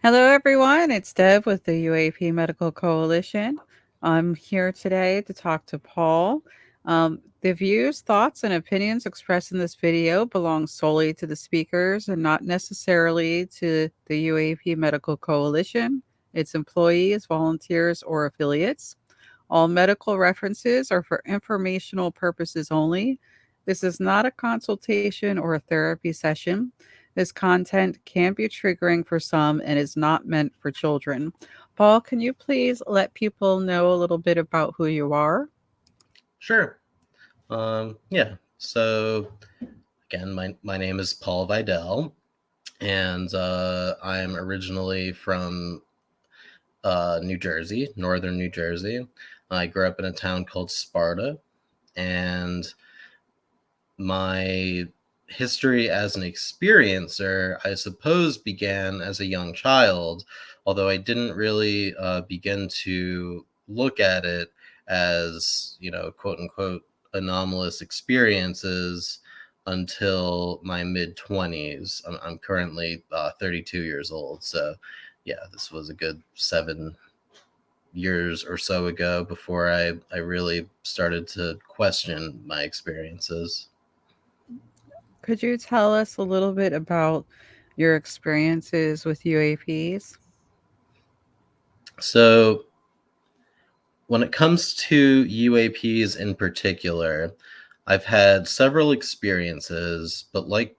Hello, everyone. It's Deb with the UAP Medical Coalition. I'm here today to talk to Paul. The views, thoughts, and opinions expressed in this video belong solely to the speakers and not necessarily to the UAP Medical Coalition, its employees, volunteers, or affiliates. All medical references are for informational purposes only. This is not a consultation or a therapy session. This content can be triggering for some and is not meant for children. Paul, can you please let people know a little bit about who you are? Sure. Yeah. So again, my name is Paul Vidal, and I'm originally from New Jersey, northern New Jersey. I grew up in a town called Sparta, and my history as an experiencer, I suppose, began as a young child, although I didn't really begin to look at it as, quote unquote, anomalous experiences until my mid 20s. I'm currently 32 years old. So, yeah, this was a good 7 years or so ago before I really started to question my experiences. Could you tell us a little bit about your experiences with UAPs? So, when it comes to UAPs in particular, I've had several experiences, but like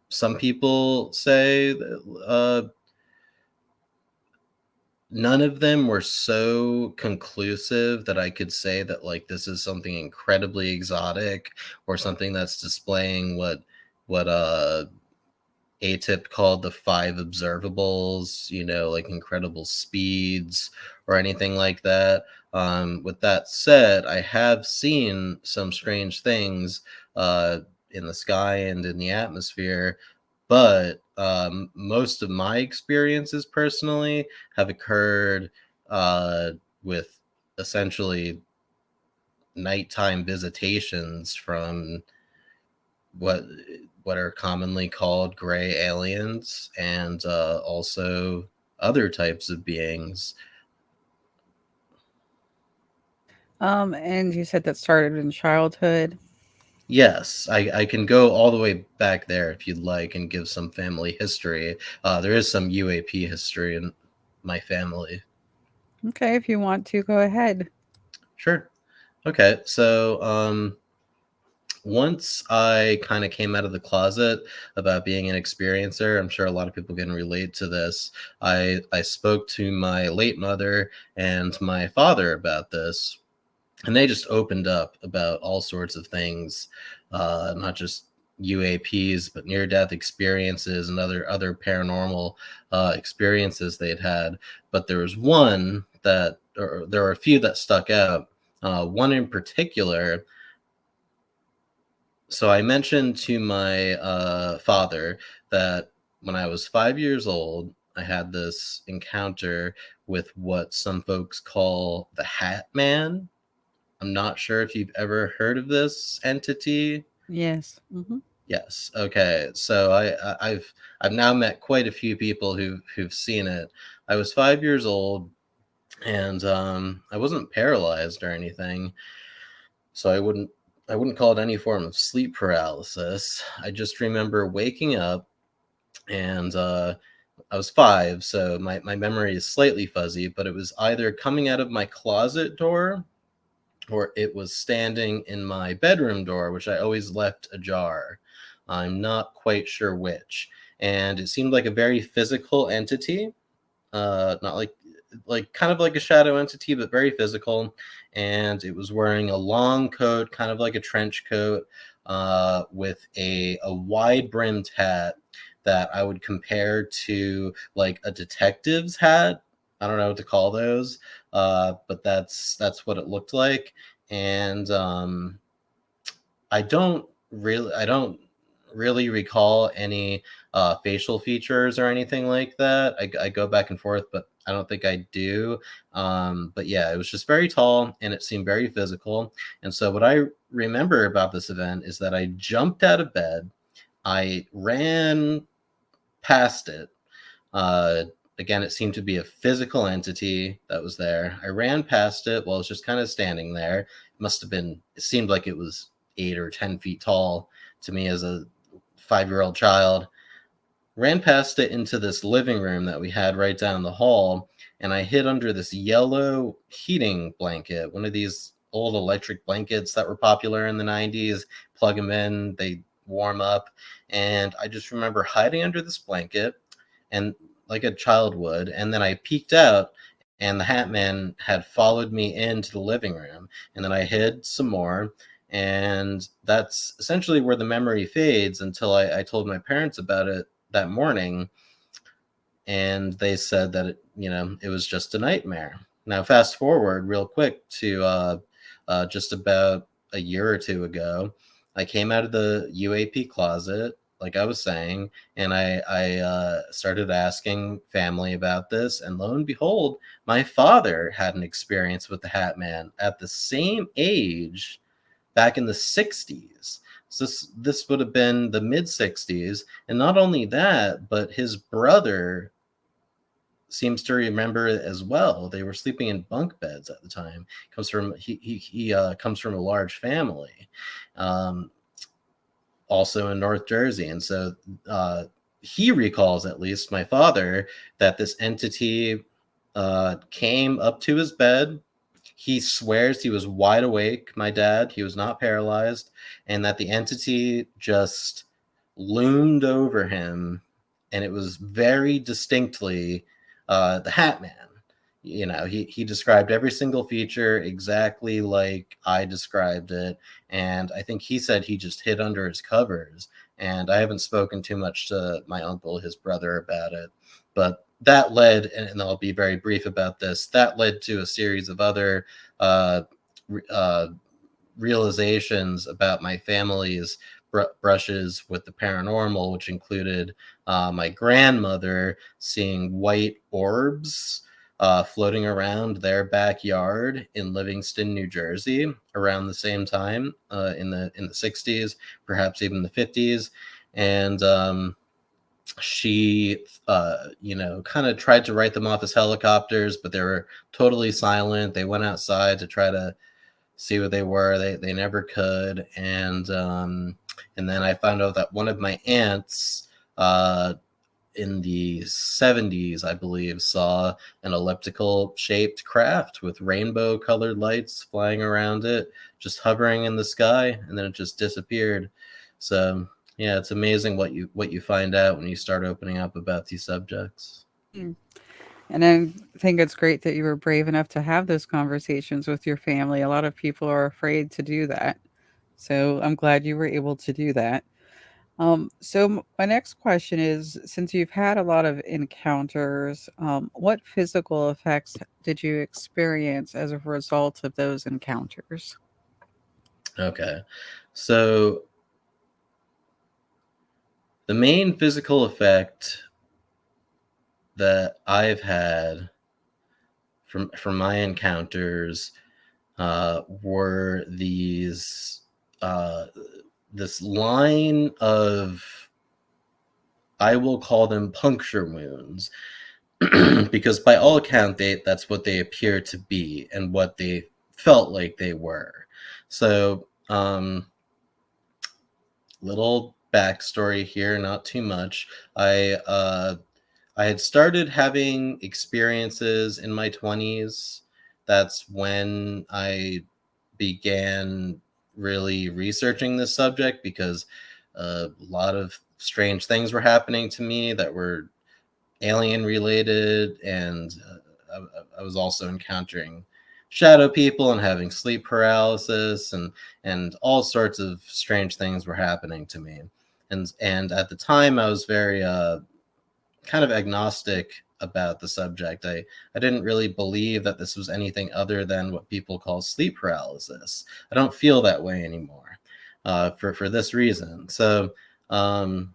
some people say, none of them were so conclusive that I could say that like this is something incredibly exotic or something that's displaying what ATIP called the five observables, like incredible speeds or anything like that. With that said, I have seen some strange things in the sky and in the atmosphere, but most of my experiences personally have occurred uh, with essentially nighttime visitations from what what are commonly called gray aliens and also other types of beings. And you said that started in childhood. Yes, I can go all the way back there if you'd like and give some family history. There is some UAP history in my family. Okay, if you want to, go ahead. Sure. Okay, so once I kind of came out of the closet about being an experiencer, I'm sure a lot of people can relate to this. I spoke to my late mother and my father about this, and they just opened up about all sorts of things, not just UAPs, but near death experiences and other paranormal experiences they'd had. But there was one that, or there were a few that stuck out. One in particular, so I mentioned to my father that when I was 5 years old, I had this encounter with what some folks call the Hat Man. I'm not sure if you've ever heard of this entity. Yes. Hmm. Yes. Okay. So I've now met quite a few people who've seen it. I was 5 years old, and I wasn't paralyzed or anything, so I wouldn't call it any form of sleep paralysis. I just remember waking up, and I was five, so my memory is slightly fuzzy, but it was either coming out of my closet door or it was standing in my bedroom door, which I always left ajar. I'm not quite sure which. And it seemed like a very physical entity, not like kind of like a shadow entity, but very physical. And it was wearing a long coat, kind of like a trench coat, with a wide brimmed hat that I would compare to like a detective's hat. I don't know what to call those, but that's what it looked like. And I don't really recall any facial features or anything like that. I go back and forth, but I don't think I do. But yeah, it was just very tall and it seemed very physical. And so what I remember about this event is that I jumped out of bed, I ran past it, uh, again, it seemed to be a physical entity that was there. I ran past it while it was just kind of standing there. It must have been, it seemed like it was 8 or 10 feet tall to me as a 5-year-old child. Ran past it into this living room that we had right down the hall, and I hid under this yellow heating blanket, one of these old electric blankets that were popular in the 90s. Plug them in, they warm up. And I just remember hiding under this blanket, and like a child would, and then I peeked out, and the Hat Man had followed me into the living room, and then I hid some more. And that's essentially where the memory fades until I told my parents about it that morning, and they said that it was just a nightmare. Now, fast forward real quick to just about a year or two ago, I came out of the UAP closet, like I was saying, and I started asking family about this, and lo and behold, my father had an experience with the Hat Man at the same age back in the 60s. So this would have been the mid 60s. And not only that, but his brother seems to remember it as well. They were sleeping in bunk beds at the time. He comes from a large family, um, also in North Jersey, and so he recalls, at least my father, that this entity came up to his bed. He swears he was wide awake, my dad. He was not paralyzed, and that the entity just loomed over him, and it was very distinctly the Hat Man. He described every single feature exactly like I described it, and I think he said he just hid under his covers. And I haven't spoken too much to my uncle, his brother, about it, but that led, and I'll be very brief about this, that led to a series of other uh, uh, realizations about my family's brushes with the paranormal, which included my grandmother seeing white orbs floating around their backyard in Livingston, New Jersey, around the same time in the 60s, perhaps even the 50s, and she kind of tried to write them off as helicopters, but they were totally silent. They went outside to try to see what they were. They never could. And then I found out that one of my aunts in the 70s, I believe, saw an elliptical shaped craft with rainbow colored lights flying around it, just hovering in the sky, and then it just disappeared. So yeah, it's amazing what you find out when you start opening up about these subjects. Mm. And I think it's great that you were brave enough to have those conversations with your family. A lot of people are afraid to do that. So I'm glad you were able to do that. My next question is, since you've had a lot of encounters, what physical effects did you experience as a result of those encounters? Okay. So the main physical effect that I've had from my encounters were these this line of, I will call them puncture wounds, because by all account that's what they appear to be and what they felt like they were. So little backstory here, not too much. I had started having experiences in my 20s. That's when I began really researching this subject, because a lot of strange things were happening to me that were alien related, and I was also encountering shadow people and having sleep paralysis, and all sorts of strange things were happening to me. And at the time, I was very kind of agnostic about the subject. I didn't really believe that this was anything other than what people call sleep paralysis. I don't feel that way anymore for this reason. So one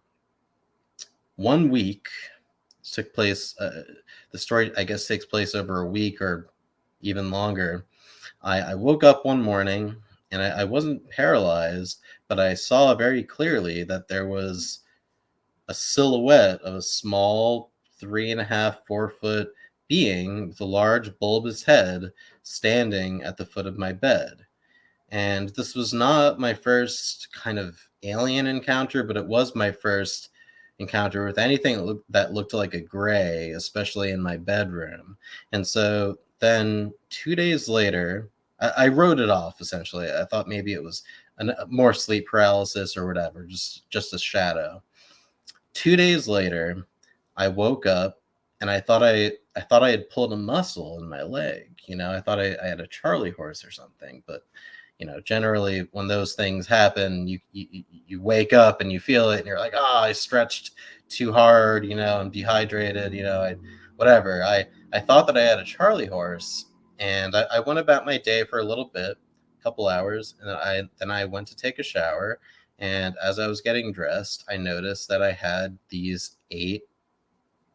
week took place, the story, I guess, takes place over a week or even longer. I woke up one morning, and I wasn't paralyzed, but I saw very clearly that there was a silhouette of a small, 3.5, 4 foot being with a large bulbous head standing at the foot of my bed. And this was not my first kind of alien encounter, but it was my first encounter with anything that looked like a gray, especially in my bedroom. And so then 2 days later, I wrote it off essentially. I thought maybe it was more sleep paralysis or whatever, just a shadow. 2 days later, I woke up and I thought I had pulled a muscle in my leg. I thought I had a Charlie horse or something. But generally when those things happen, you wake up and you feel it, and you're like, oh, I stretched too hard. I'm dehydrated. Whatever. I thought that I had a Charlie horse, and I went about my day for a little bit, a couple hours, and then I went to take a shower. And as I was getting dressed, I noticed that I had these 8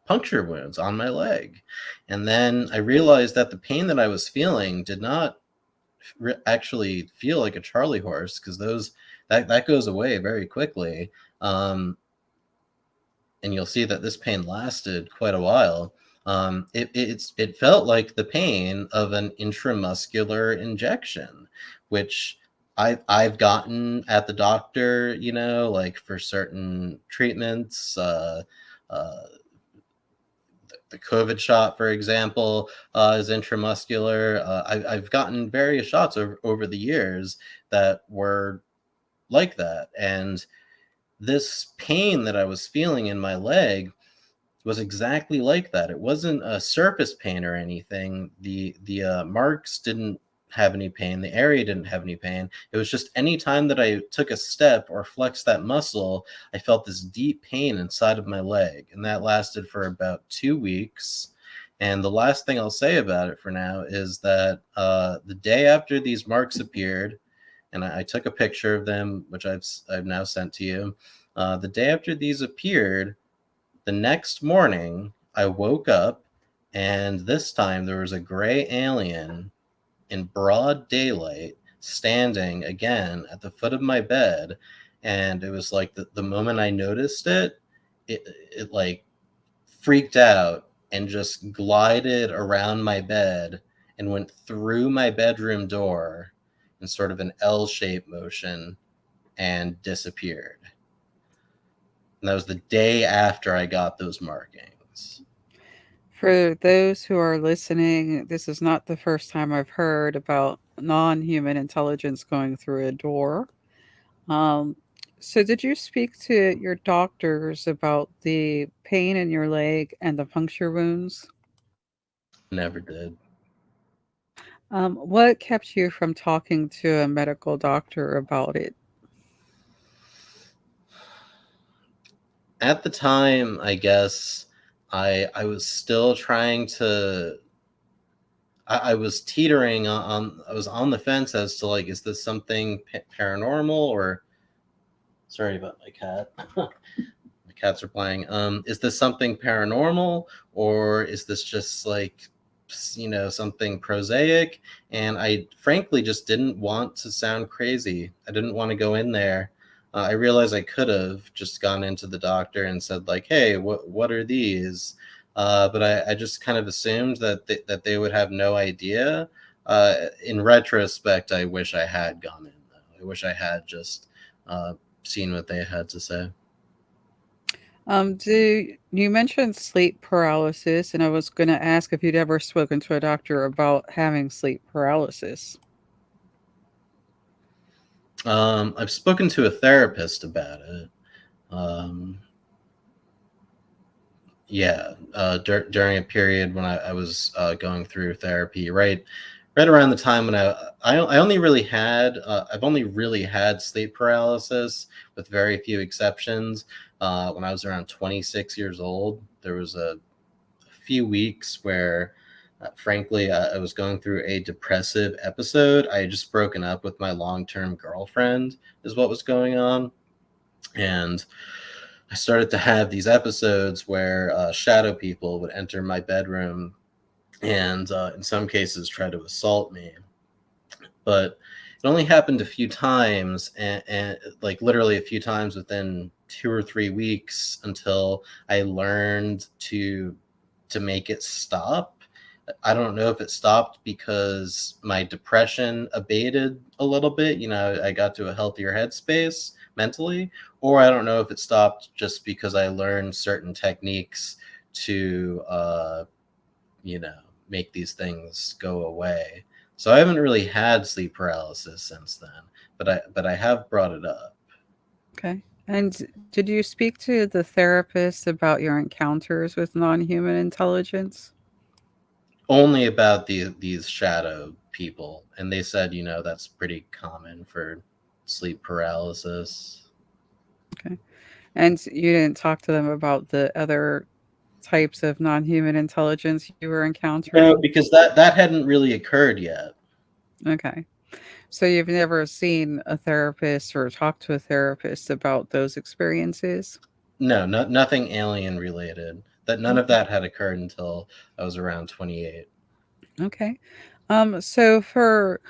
puncture wounds on my leg. And then I realized that the pain that I was feeling did not actually feel like a Charlie horse, because that goes away very quickly. And you'll see that this pain lasted quite a while. It felt like the pain of an intramuscular injection, which I've gotten at the doctor, like for certain treatments. Uh, the COVID shot, for example, is intramuscular. I've gotten various shots over the years that were like that. And this pain that I was feeling in my leg was exactly like that. It wasn't a surface pain or anything. The marks didn't have any pain. The area didn't have any pain. It was just any time that I took a step or flexed that muscle, I felt this deep pain inside of my leg. And that lasted for about 2 weeks. And the last thing I'll say about it for now is that the day after these marks appeared, and I took a picture of them, which I've now sent to you. The day after these appeared, the next morning, I woke up, and this time there was a gray alien in broad daylight standing again at the foot of my bed. And it was like the moment I noticed it like freaked out and just glided around my bed and went through my bedroom door in sort of an L-shaped motion and disappeared. And that was the day after I got those markings. For those who are listening, this is not the first time I've heard about non human intelligence going through a door. Um, so, did you speak to your doctors about the pain in your leg and the puncture wounds? Never did. What kept you from talking to a medical doctor about it? At the time, I guess I was still trying to. I was teetering on. I was on the fence as to, like, is this something paranormal, or sorry about my cat. The cats are playing. Is this something paranormal, or is this just like, something prosaic? And I frankly just didn't want to sound crazy. I didn't want to go in there. I realized I could have just gone into the doctor and said, like, hey, what are these? But I just kind of assumed that they would have no idea. In retrospect, I wish I had gone in, though. I wish I had just seen what they had to say. Do you mentioned sleep paralysis, and I was going to ask if you'd ever spoken to a doctor about having sleep paralysis. I've spoken to a therapist about it. Um, yeah, during a period when I was going through therapy, right around the time when I only really had I've only really had sleep paralysis, with very few exceptions. When I was around 26 years old, there was a few weeks where, frankly, I was going through a depressive episode. I had just broken up with my long-term girlfriend, is what was going on. And I started to have these episodes where shadow people would enter my bedroom and, in some cases, try to assault me. But it only happened a few times, and like literally a few times within 2 or 3 weeks, until I learned to make it stop. I don't know if it stopped because my depression abated a little bit. I got to a healthier headspace mentally, or I don't know if it stopped just because I learned certain techniques to, you know, make these things go away. So I haven't really had sleep paralysis since then, but I have brought it up. Okay. And did you speak to the therapist about your encounters with non-human intelligence? Only about these shadow people, and they said, that's pretty common for sleep paralysis. Okay. And you didn't talk to them about the other types of non-human intelligence you were No, encountering? because that hadn't really occurred yet. Okay. So you've never seen a therapist or talked to a therapist about those experiences? No, nothing alien related. That none of Okay. that had occurred until I was around 28. Okay. So for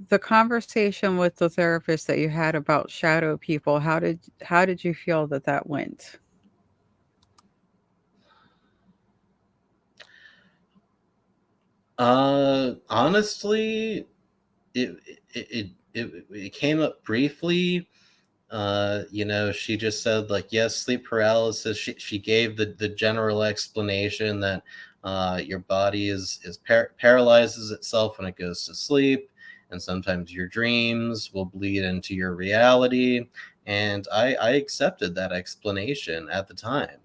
the conversation with the therapist that you had about shadow people, how did you feel that that went? Honestly, it came up briefly. She just said, like, yes, sleep paralysis. She gave the general explanation that your body paralyzes itself when it goes to sleep, and sometimes your dreams will bleed into your reality. And I accepted that explanation at the time.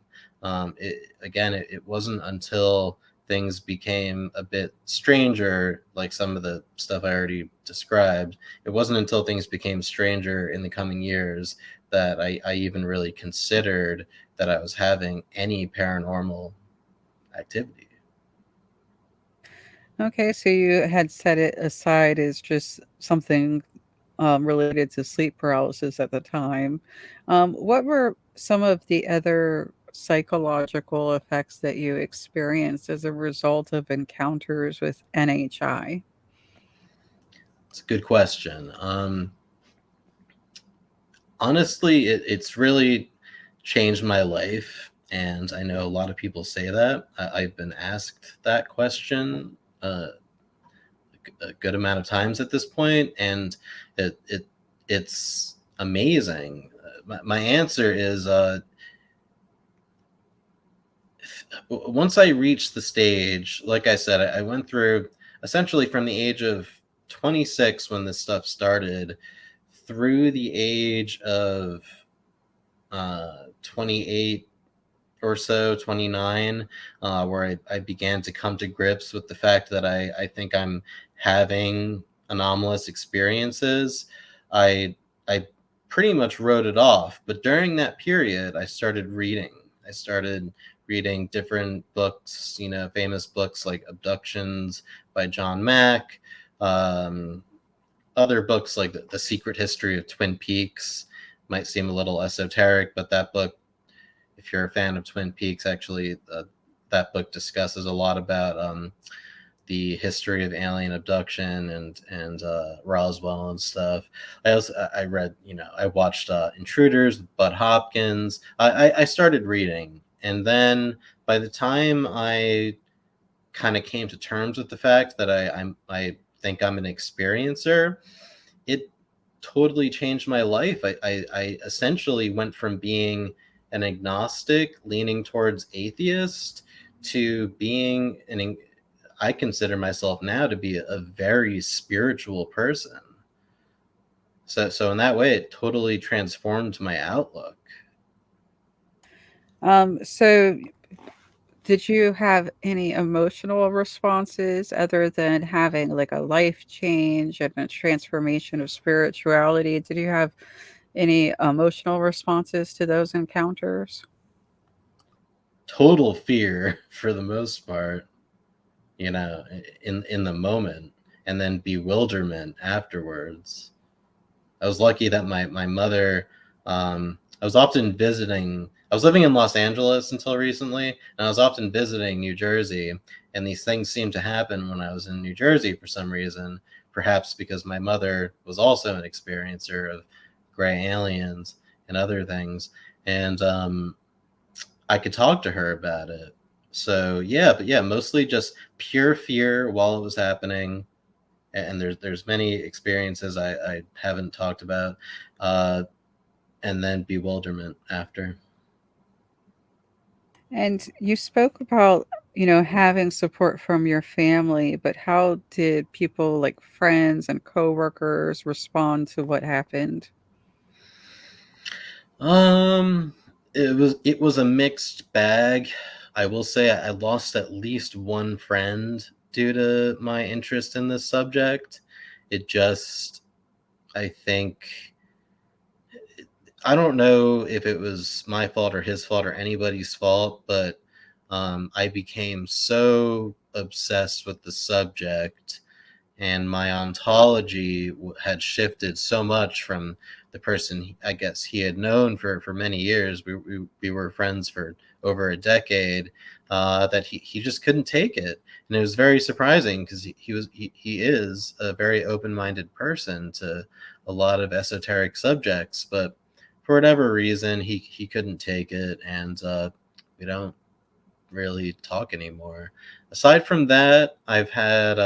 It wasn't until things became a bit stranger, like some of the stuff I already described. It wasn't until things became stranger in the coming years that I even really considered that I was having any paranormal activity. Okay, so you had set it aside as just something related to sleep paralysis at the time. What were some of the other psychological effects that you experienced as a result of encounters with NHI? It's a good question. Honestly, it's really changed my life, and I know a lot of people say that. I've been asked that question a good amount of times at this point, and it's amazing. My answer is, once I reached the stage, like I said, I went through essentially from the age of 26 when this stuff started through the age of 28 or so, 29, where I began to come to grips with the fact that I think I'm having anomalous experiences. I pretty much wrote it off. But during that period, I started reading. I started reading different books, famous books like Abductions by John Mack, um, other books like the Secret History of Twin Peaks. Might seem a little esoteric, but that book, if you're a fan of Twin Peaks, actually, that book discusses a lot about the history of alien abduction and Roswell and stuff. I read, I watched Intruders with Bud Hopkins. I started reading, and then by the time I kind of came to terms with the fact that I think I'm an experiencer, it totally changed my life. I essentially went from being an agnostic, leaning towards atheist, to being I consider myself now to be a very spiritual person. So in that way, it totally transformed my outlook. So did you have any emotional responses other than having like a life change and a transformation of spirituality? Did you have any emotional responses to those encounters? Total fear for the most part, in the moment, and then bewilderment afterwards. I was lucky that my mother, I was often visiting. I was living in Los Angeles until recently, and I was often visiting New Jersey. And these things seemed to happen when I was in New Jersey for some reason, perhaps because my mother was also an experiencer of gray aliens and other things, and I could talk to her about it. So yeah, but yeah, mostly just pure fear while it was happening, and there's many experiences I haven't talked about, uh, and then bewilderment after. And you spoke about, having support from your family, but how did people like friends and coworkers respond to what happened? Um, it was a mixed bag. I will say I lost at least one friend due to my interest in this subject. It just, I think, I don't know if it was my fault or his fault or anybody's fault, but I became so obsessed with the subject, and my ontology had shifted so much from the person I guess he had known for many years. We were friends for over a decade, that he just couldn't take it, and it was very surprising because he is a very open minded person to a lot of esoteric subjects, but for whatever reason he couldn't take it, and we don't really talk anymore. Aside from that, I've had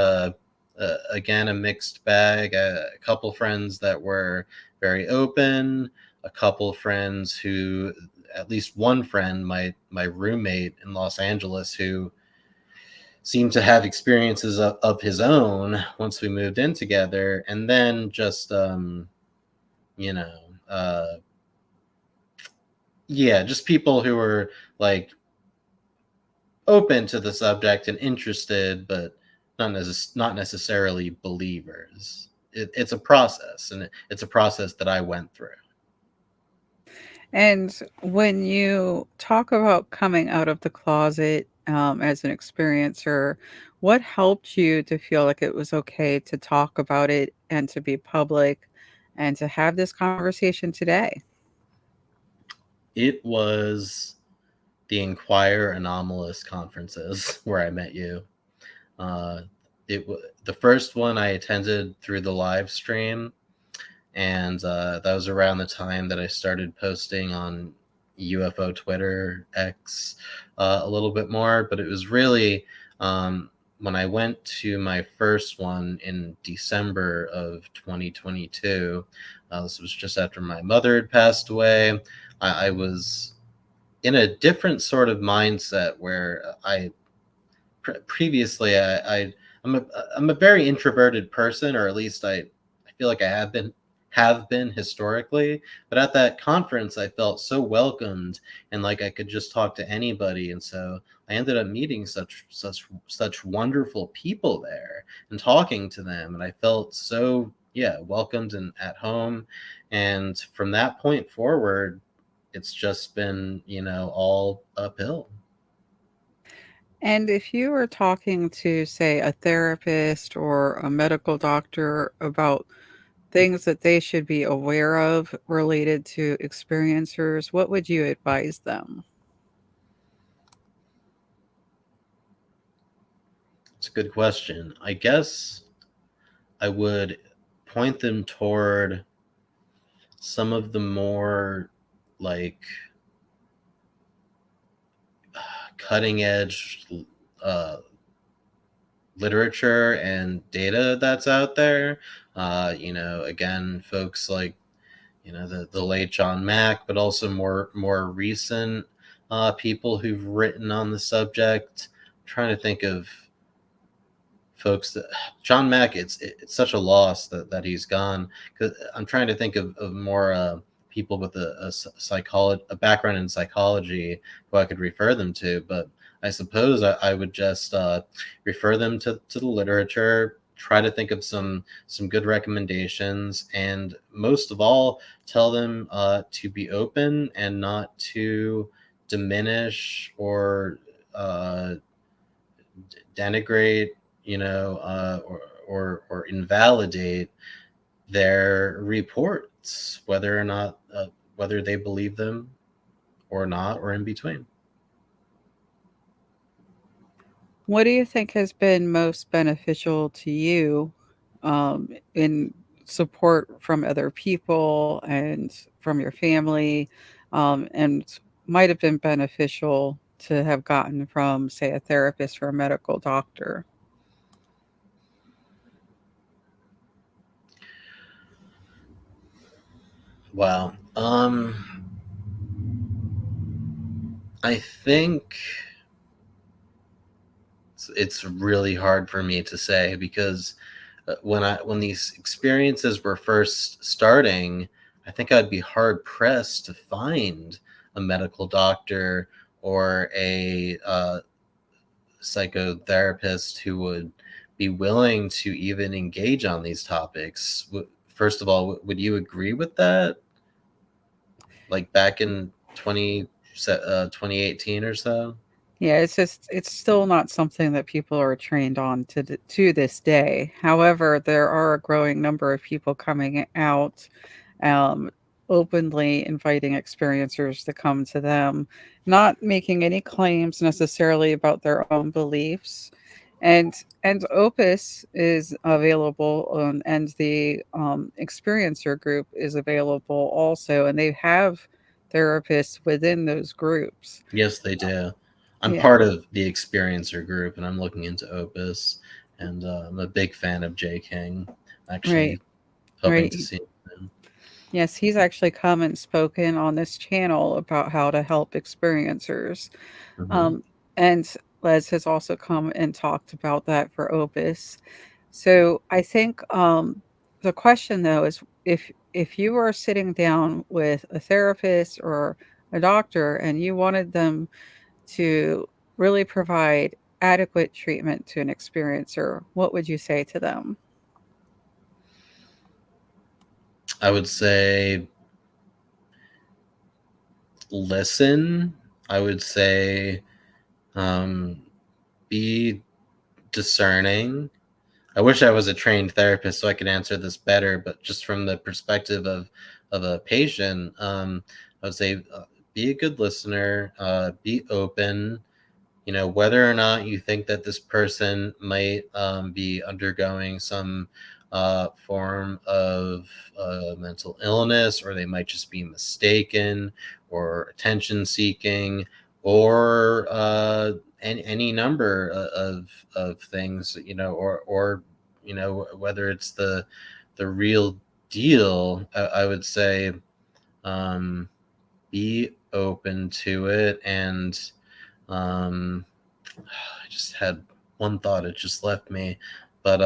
again a mixed bag. A couple friends that were very open, a couple friends who, at least one friend, my roommate in Los Angeles, who seemed to have experiences of his own once we moved in together, and then just you know uh, yeah, just people who were like open to the subject and interested, but not necessarily believers. It's a process, and it's a process that I went through. And when you talk about coming out of the closet as an experiencer, what helped you to feel like it was okay to talk about it and to be public and to have this conversation today? It was the Inquire Anomalous conferences where I met you. Uh, the first one I attended through the live stream, and that was around the time that I started posting on UFO Twitter X a little bit more. But it was really when I went to my first one in December of 2022. This was just after my mother had passed away. I was in a different sort of mindset where previously I'm a very introverted person, or at least I feel like I have been historically. But at that conference, I felt so welcomed and like I could just talk to anybody, and so I ended up meeting such wonderful people there and talking to them, and I felt so, yeah, welcomed and at home. And from that point forward, it's just been, all uphill. And if you were talking to, say, a therapist or a medical doctor about things that they should be aware of related to experiencers, what would you advise them? It's a good question. I guess I would point them toward some of the more like cutting edge uh, literature and data that's out there. Again, folks like the late John Mack, but also more recent people who've written on the subject. I'm trying to think of folks that John Mack. It's such a loss that he's gone. Because I'm trying to think of more people with a background in psychology who I could refer them to. But I suppose I would just refer them to the literature. Try to think of some good recommendations, and most of all, tell them to be open and not to diminish or uh, denigrate, or invalidate their reports, whether they believe them or not, or in between. What do you think has been most beneficial to you in support from other people and from your family, and might have been beneficial to have gotten from, say, a therapist or a medical doctor. Wow. I think it's really hard for me to say because when these experiences were first starting, I think I'd be hard pressed to find a medical doctor or a psychotherapist who would be willing to even engage on these topics. First of all, would you agree with that? Like back in 2018 or so? Yeah, it's just it's still not something that people are trained on to this day. However, there are a growing number of people coming out, um, openly inviting experiencers to come to them, not making any claims necessarily about their own beliefs. And Opus is available, and the experiencer group is available also, and they have therapists within those groups. Yes, they do. I'm Yeah, part of the experiencer group, and I'm looking into Opus, and I'm a big fan of J. King. right, Actually, hoping to right. see him. Yes, he's actually come and spoken on this channel about how to help experiencers. Hmm. Um, and Les has also come and talked about that for Opus. So I think the question though is, if you were sitting down with a therapist or a doctor and you wanted them to really provide adequate treatment to an experiencer, what would you say to them? I would say listen. I would say um, be discerning. I wish I was a trained therapist so I could answer this better, but just from the perspective of a patient, I would say be a good listener, be open. You know, whether or not you think that this person might be undergoing some form of mental illness, or they might just be mistaken or attention seeking, or any number of things, you know, or you know, whether it's the real deal. I would say um, be open to it. And um, I just had one thought; it just left me. But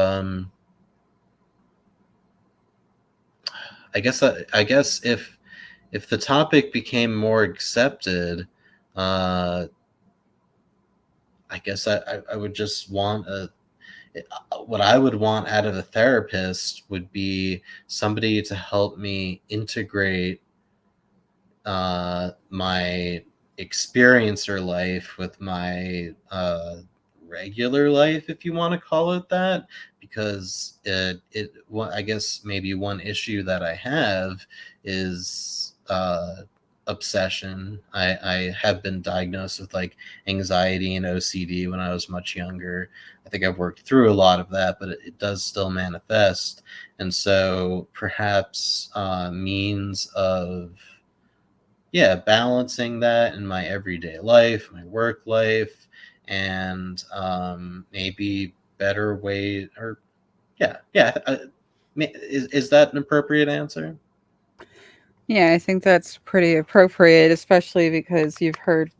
I guess if the topic became more accepted, uh, I guess I would just want what I would want out of a therapist would be somebody to help me integrate my experiencer life with my regular life, if you want to call it that, because I guess maybe one issue that I have is obsession. I have been diagnosed with like anxiety and OCD when I was much younger. I think I've worked through a lot of that, but it does still manifest. And so perhaps means of, yeah, balancing that in my everyday life, my work life, and maybe better way, or yeah. Is that an appropriate answer? Yeah, I think that's pretty appropriate, especially because you've heard,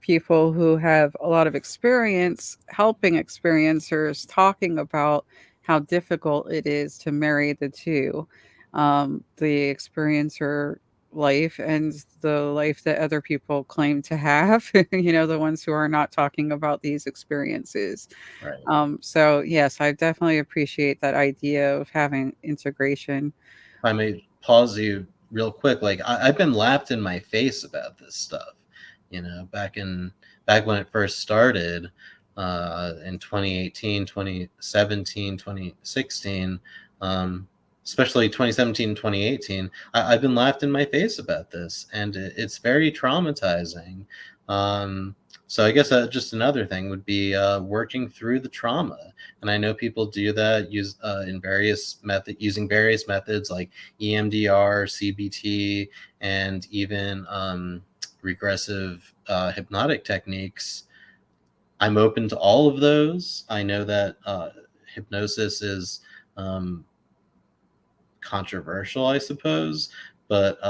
people who have a lot of experience helping experiencers talking about how difficult it is to marry the two, the experiencer life and the life that other people claim to have, the ones who are not talking about these experiences. Right. So, yes, I definitely appreciate that idea of having integration. If I may pause you real quick, like I've been laughed in my face about this stuff, you know, back when it first started in 2018, 2017, 2016, especially 2017, 2018. I've been laughed in my face about this, and it's very traumatizing. Um, So I guess just another thing would be working through the trauma, and I know people do that using various methods like EMDR, CBT, and even regressive hypnotic techniques. I'm open to all of those. I know that hypnosis is um, controversial, I suppose, but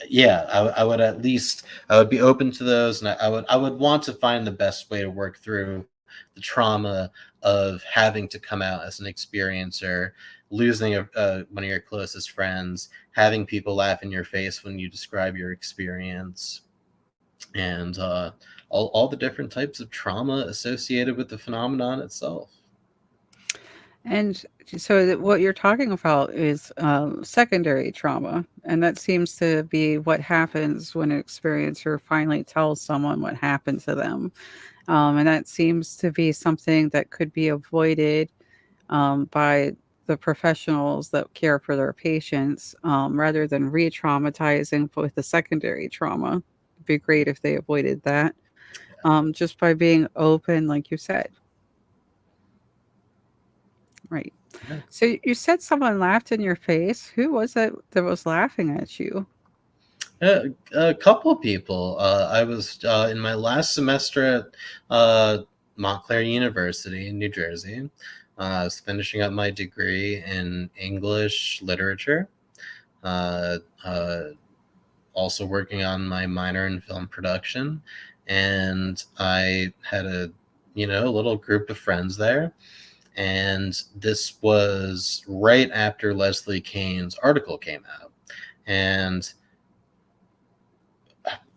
yeah, I would at least I would be open to those, and I would want to find the best way to work through the trauma of having to come out as an experiencer, losing one of your closest friends, having people laugh in your face when you describe your experience, and all the different types of trauma associated with the phenomenon itself. And so what you're talking about is secondary trauma, and that seems to be what happens when an experiencer finally tells someone what happened to them. And that seems to be something that could be avoided by the professionals that care for their patients rather than re traumatizing with the secondary trauma. It'd be great if they avoided that just by being open, like you said. Right. Yeah. So you said someone laughed in your face. Who was it that was laughing at you? A couple of people. I was in my last semester at Montclair University in New Jersey. I was finishing up my degree in English literature. Uh, uh, Also working on my minor in film production, and I had a little group of friends there. And this was right after Leslie Kane's article came out, and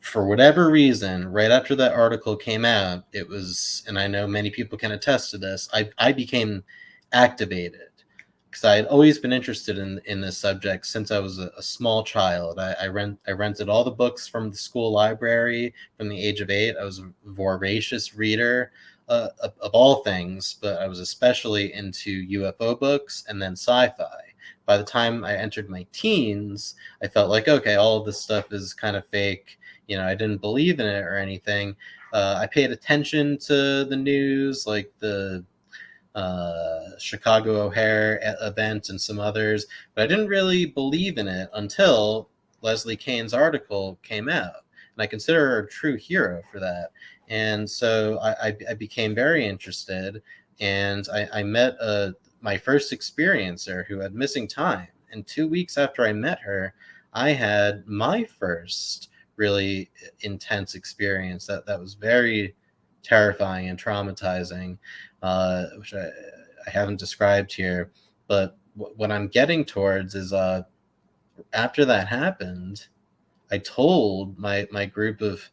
for whatever reason, right after that article came out, it was, and I know many people can attest to this, I became activated because I had always been interested in this subject since I was a small child. I rented all the books from the school library from the age of 8. I was a voracious reader of all things, but I was especially into UFO books and then sci-fi. By the time I entered my teens, I felt like, okay, all of this stuff is kind of fake. I didn't believe in it or anything. I paid attention to the news, like the Chicago O'Hare event and some others, but I didn't really believe in it until Leslie Kane's article came out. And I consider her a true hero for that. And so I became very interested, and I met my first experiencer who had missing time. And 2 weeks after I met her, I had my first really intense experience that was very terrifying and traumatizing, which I haven't described here. But what I'm getting towards is after that happened, I told my group of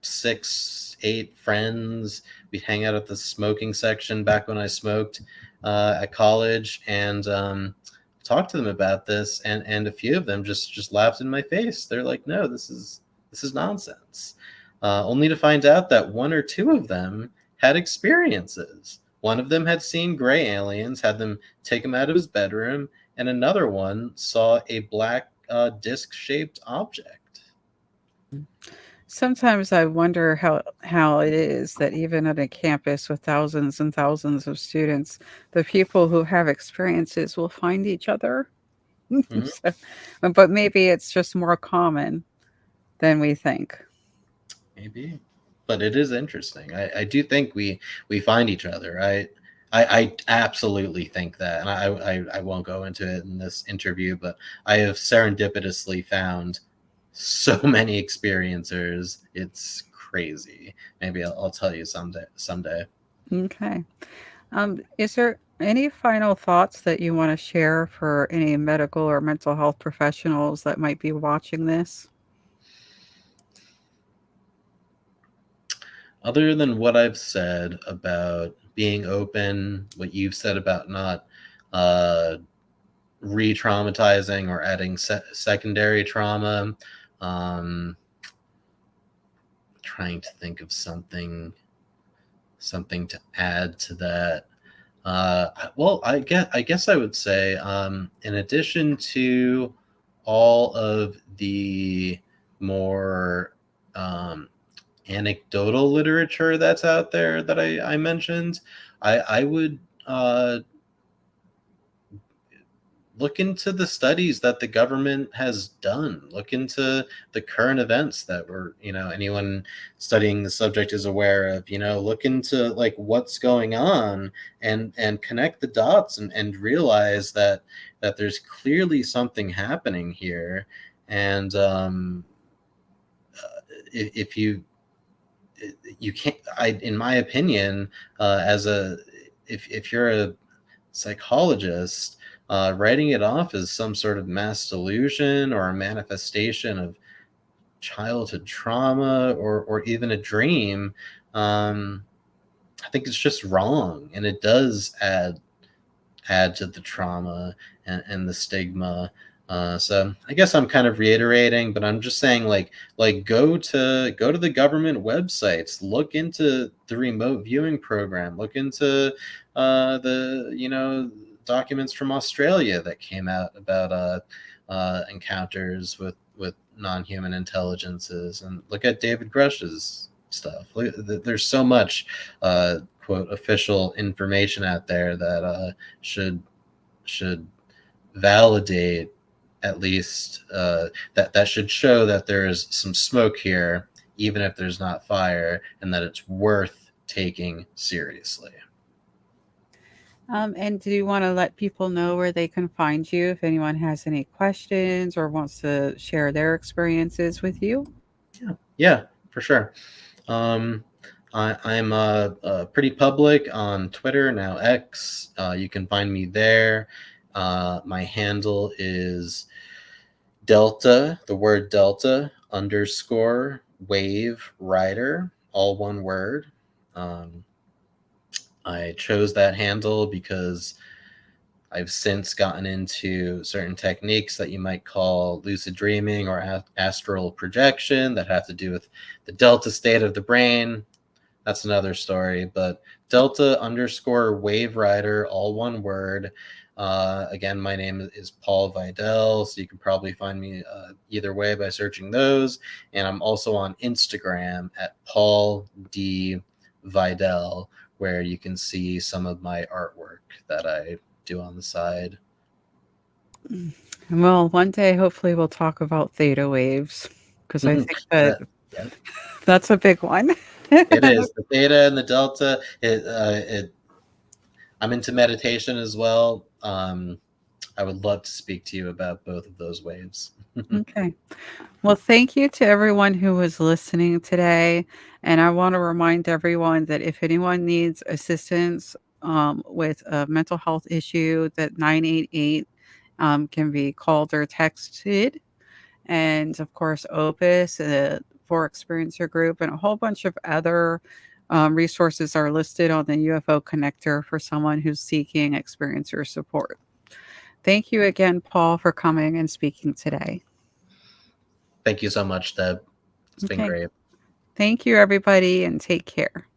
6, 8 friends. We'd hang out at the smoking section back when I smoked at college, and talked to them about this, and a few of them just laughed in my face. They're like, "No, this is nonsense." Only to find out that one or two of them had experiences. One of them had seen gray aliens, had them take him out of his bedroom, and another one saw a black disc-shaped object. Sometimes I wonder how it is that even on a campus with thousands and thousands of students, the people who have experiences will find each other. Mhm. So, but maybe it's just more common than we think. Maybe, but it is interesting. I do think we find each other. I absolutely think that, and I won't go into it in this interview, but I have serendipitously found so many experiencers. It's crazy. Maybe I'll tell you someday. Someday. Okay. Is there any final thoughts that you want to share for any medical or mental health professionals that might be watching this? Other than what I've said about being open, what you've said about not uh, re-traumatizing or adding secondary trauma. Um, Trying to think of something to add to that. Well, I guess I would say, in addition to all of the more um, anecdotal literature that's out there that I mentioned, I would look into the studies that the government has done. Look into the current events that were, anyone studying the subject is aware of. Look into like what's going on, and connect the dots, and realize that there's clearly something happening here. And if you can't, in my opinion, as a if you're a psychologist, writing it off as some sort of mass delusion or a manifestation of childhood trauma, or even a dream, I think it's just wrong, and it does add to the trauma and the stigma. So I guess I'm kind of reiterating, but I'm just saying, like go to the government websites, look into the remote viewing program, look into the documents from Australia that came out about encounters with non-human intelligences, and look at David Grush's stuff. There's so much quote official information out there that should validate, at least that should show that there is some smoke here, even if there's not fire, and that it's worth taking seriously. And do you want to let people know where they can find you if anyone has any questions or wants to share their experiences with you? Yeah, for sure. Um, I'm pretty public on Twitter, now X. You can find me there. My handle is Delta, the word Delta, underscore wave rider, all one word. I chose that handle because I've since gotten into certain techniques that you might call lucid dreaming or astral projection that have to do with the delta state of the brain. That's another story, but Delta underscore Wave Rider, all one word. Again, my name is Paul Vidal, so you can probably find me either way by searching those. And I'm also on Instagram at Paul D. Vidal, where you can see some of my artwork that I do on the side. Well, one day, hopefully, we'll talk about theta waves because I think that that, yeah, that's a big one. it is the theta and the delta. I'm into meditation as well. I would love to speak to you about both of those waves. Okay. Well, thank you to everyone who was listening today. And I want to remind everyone that if anyone needs assistance with a mental health issue, that 988 can be called or texted. And of course, Opus for Experiencer Group and a whole bunch of other resources are listed on the UFO connector for someone who's seeking experiencer support. Thank you again, Paul, for coming and speaking today. Thank you so much, Deb. It's been Okay. great. Thank you, everybody, and take care.